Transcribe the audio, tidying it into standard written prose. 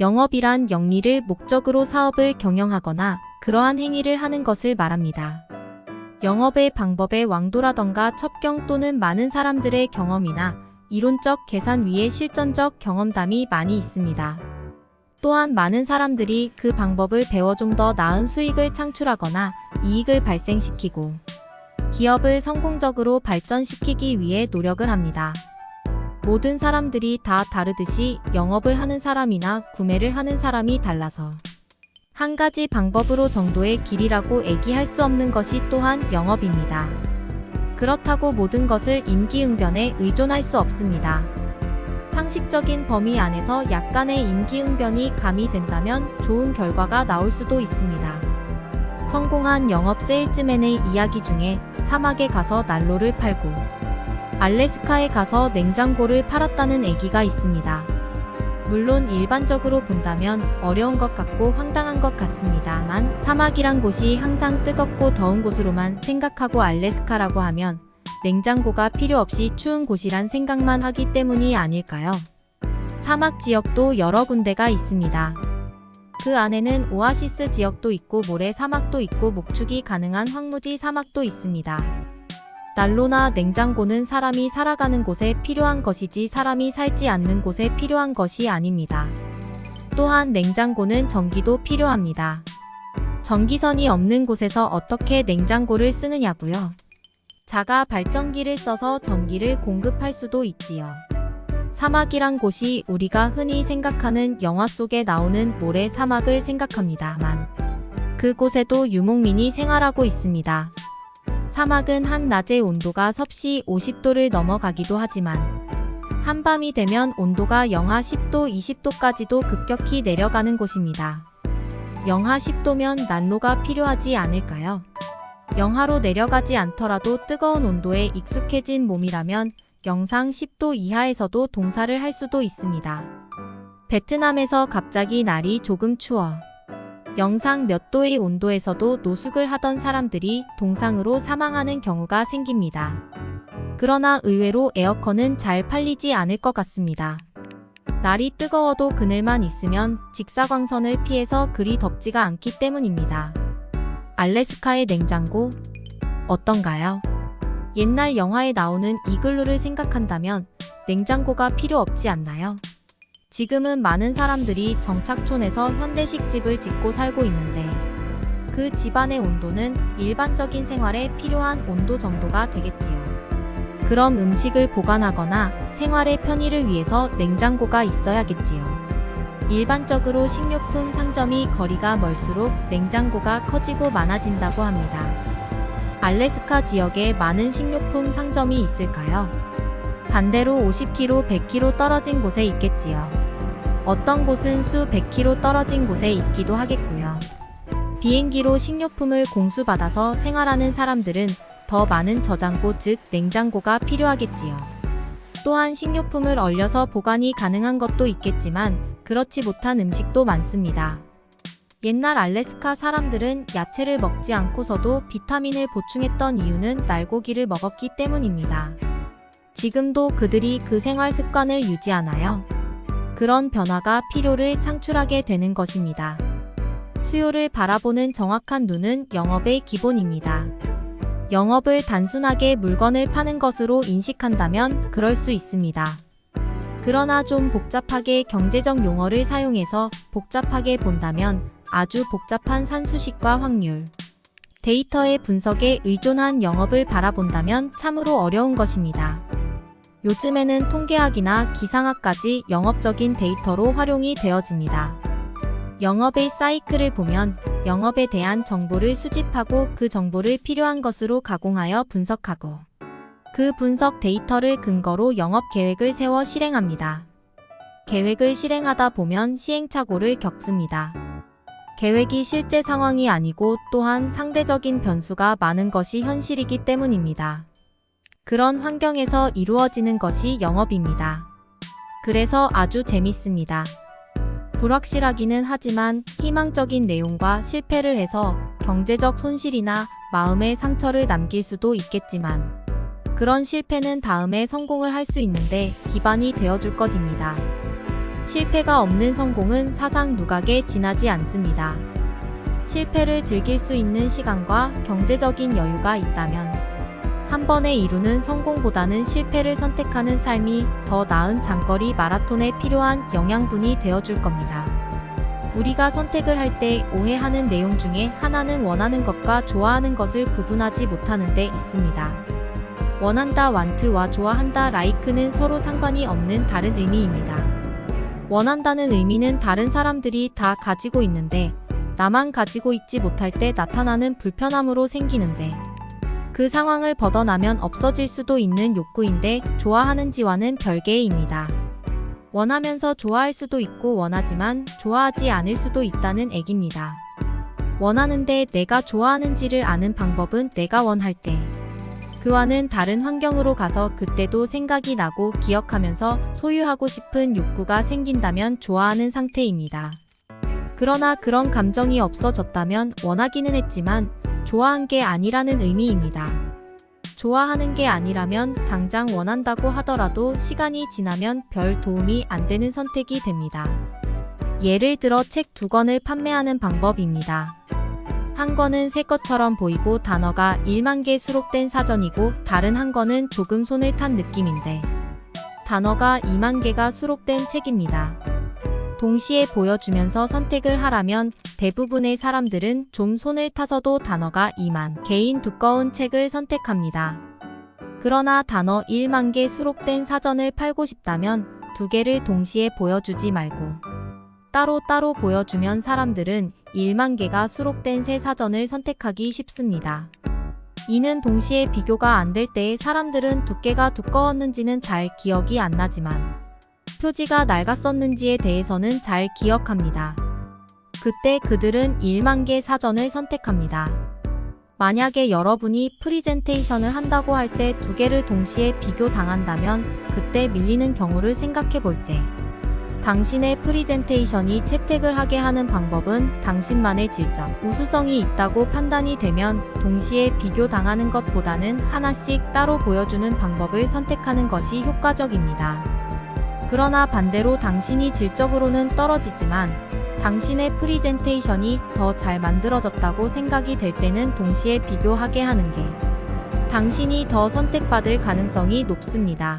영업이란 영리를 목적으로 사업을 경영하거나 그러한 행위를 하는 것을 말합니다. 영업의 방법의 왕도라던가 첩경 또는 많은 사람들의 경험이나 이론적 계산 위에 실전적 경험담이 많이 있습니다. 또한 많은 사람들이 그 방법을 배워 좀 더 나은 수익을 창출하거나 이익을 발생시키고 기업을 성공적으로 발전시키기 위해 노력을 합니다. 모든 사람들이 다 다르듯이 영업을 하는 사람이나 구매를 하는 사람이 달라서 한 가지 방법으로 정도의 길이라고 얘기할 수 없는 것이 또한 영업입니다. 그렇다고 모든 것을 임기응변에 의존할 수 없습니다. 상식적인 범위 안에서 약간의 임기응변이 가미된다면 좋은 결과가 나올 수도 있습니다. 성공한 영업 세일즈맨의 이야기 중에 사막에 가서 난로를 팔고 알래스카에 가서 냉장고를 팔았다는 얘기가 있습니다. 물론 일반적으로 본다면 어려운 것 같고 황당한 것 같습니다만 사막이란 곳이 항상 뜨겁고 더운 곳으로만 생각하고 알래스카라고 하면 냉장고가 필요 없이 추운 곳이란 생각만 하기 때문이 아닐까요? 사막 지역도 여러 군데가 있습니다. 그 안에는 오아시스 지역도 있고 모래 사막도 있고 목축이 가능한 황무지 사막도 있습니다. 난로나 냉장고는 사람이 살아가는 곳에 필요한 것이지 사람이 살지 않는 곳에 필요한 것이 아닙니다. 또한 냉장고는 전기도 필요합니다. 전기선이 없는 곳에서 어떻게 냉장고를 쓰느냐고요? 자가 발전기를 써서 전기를 공급할 수도 있지요. 사막이란 곳이 우리가 흔히 생각하는 영화 속에 나오는 모래 사막을 생각합니다만 그곳에도 유목민이 생활하고 있습니다. 사막은 한낮의 온도가 섭씨 50도를 넘어가기도 하지만 한밤이 되면 온도가 영하 10도, 20도까지도 급격히 내려가는 곳입니다. 영하 10도면 난로가 필요하지 않을까요? 영하로 내려가지 않더라도 뜨거운 온도에 익숙해진 몸이라면 영상 10도 이하에서도 동사를 할 수도 있습니다. 베트남에서 갑자기 날이 조금 추워 영상 몇 도의 온도에서도 노숙을 하던 사람들이 동상으로 사망하는 경우가 생깁니다. 그러나 의외로 에어컨은 잘 팔리지 않을 것 같습니다. 날이 뜨거워도 그늘만 있으면 직사광선을 피해서 그리 덥지가 않기 때문입니다. 알래스카의 냉장고 어떤가요? 옛날 영화에 나오는 이글루를 생각한다면 냉장고가 필요 없지 않나요? 지금은 많은 사람들이 정착촌에서 현대식 집을 짓고 살고 있는데 그 집안의 온도는 일반적인 생활에 필요한 온도 정도가 되겠지요. 그럼 음식을 보관하거나 생활의 편의를 위해서 냉장고가 있어야겠지요. 일반적으로 식료품 상점이 거리가 멀수록 냉장고가 커지고 많아진다고 합니다. 알래스카 지역에 많은 식료품 상점이 있을까요? 반대로 50km, 100km 떨어진 곳에 있겠지요. 어떤 곳은 수 100km 떨어진 곳에 있기도 하겠고요. 비행기로 식료품을 공수받아서 생활하는 사람들은 더 많은 저장고 즉 냉장고가 필요하겠지요. 또한 식료품을 얼려서 보관이 가능한 것도 있겠지만 그렇지 못한 음식도 많습니다. 옛날 알래스카 사람들은 야채를 먹지 않고서도 비타민을 보충했던 이유는 날고기를 먹었기 때문입니다. 지금도 그들이 그 생활 습관을 유지하나요? 그런 변화가 필요를 창출하게 되는 것입니다. 수요를 바라보는 정확한 눈은 영업의 기본입니다. 영업을 단순하게 물건을 파는 것으로 인식한다면 그럴 수 있습니다. 그러나 좀 복잡하게 경제적 용어를 사용해서 복잡하게 본다면 아주 복잡한 산수식과 확률, 데이터의 분석에 의존한 영업을 바라본다면 참으로 어려운 것입니다. 요즘에는 통계학이나 기상학까지 영업적인 데이터로 활용이 되어집니다. 영업의 사이클을 보면 영업에 대한 정보를 수집하고 그 정보를 필요한 것으로 가공하여 분석하고 그 분석 데이터를 근거로 영업 계획을 세워 실행합니다. 계획을 실행하다 보면 시행착오를 겪습니다. 계획이 실제 상황이 아니고 또한 상대적인 변수가 많은 것이 현실이기 때문입니다. 그런 환경에서 이루어지는 것이 영업입니다. 그래서 아주 재밌습니다. 불확실하기는 하지만 희망적인 내용과 실패를 해서 경제적 손실이나 마음의 상처를 남길 수도 있겠지만 그런 실패는 다음에 성공을 할 수 있는데 기반이 되어줄 것입니다. 실패가 없는 성공은 사상 누각에 지나지 않습니다. 실패를 즐길 수 있는 시간과 경제적인 여유가 있다면 한 번에 이루는 성공보다는 실패를 선택하는 삶이 더 나은 장거리 마라톤에 필요한 영양분이 되어줄 겁니다. 우리가 선택을 할 때 오해하는 내용 중에 하나는 원하는 것과 좋아하는 것을 구분하지 못하는 데 있습니다. 원한다 want와 좋아한다 like는 서로 상관이 없는 다른 의미입니다. 원한다는 의미는 다른 사람들이 다 가지고 있는데 나만 가지고 있지 못할 때 나타나는 불편함으로 생기는데 그 상황을 벗어나면 없어질 수도 있는 욕구인데 좋아하는지와는 별개입니다. 원하면서 좋아할 수도 있고 원하지만 좋아하지 않을 수도 있다는 얘기입니다. 원하는데 내가 좋아하는지를 아는 방법은 내가 원할 때 그와는 다른 환경으로 가서 그때도 생각이 나고 기억하면서 소유하고 싶은 욕구가 생긴다면 좋아하는 상태입니다. 그러나 그런 감정이 없어졌다면 원하기는 했지만 좋아한 게 아니라는 의미입니다. 좋아하는 게 아니라면 당장 원한다고 하더라도 시간이 지나면 별 도움이 안 되는 선택이 됩니다. 예를 들어 책 2권을 판매하는 방법입니다. 한 권은 새 것처럼 보이고 단어가 1만 개 수록된 사전이고 다른 한 권은 조금 손을 탄 느낌인데 단어가 2만 개가 수록된 책입니다. 동시에 보여주면서 선택을 하라면 대부분의 사람들은 좀 손을 타서도 단어가 2만 개인 두꺼운 책을 선택합니다. 그러나 단어 1만 개 수록된 사전을 팔고 싶다면 두 개를 동시에 보여주지 말고 따로따로 보여주면 사람들은 1만 개가 수록된 새 사전을 선택하기 쉽습니다. 이는 동시에 비교가 안 될 때에 사람들은 두께가 두꺼웠는지는 잘 기억이 안 나지만 표지가 낡았었는지에 대해서는 잘 기억합니다. 그때 그들은 1만 개 사전을 선택합니다. 만약에 여러분이 프리젠테이션을 한다고 할 때 두 개를 동시에 비교당한다면 그때 밀리는 경우를 생각해 볼 때 당신의 프리젠테이션이 채택을 하게 하는 방법은 당신만의 질적, 우수성이 있다고 판단이 되면 동시에 비교당하는 것보다는 하나씩 따로 보여주는 방법을 선택하는 것이 효과적입니다. 그러나 반대로 당신이 질적으로는 떨어지지만 당신의 프리젠테이션이 더 잘 만들어졌다고 생각이 될 때는 동시에 비교하게 하는 게 당신이 더 선택받을 가능성이 높습니다.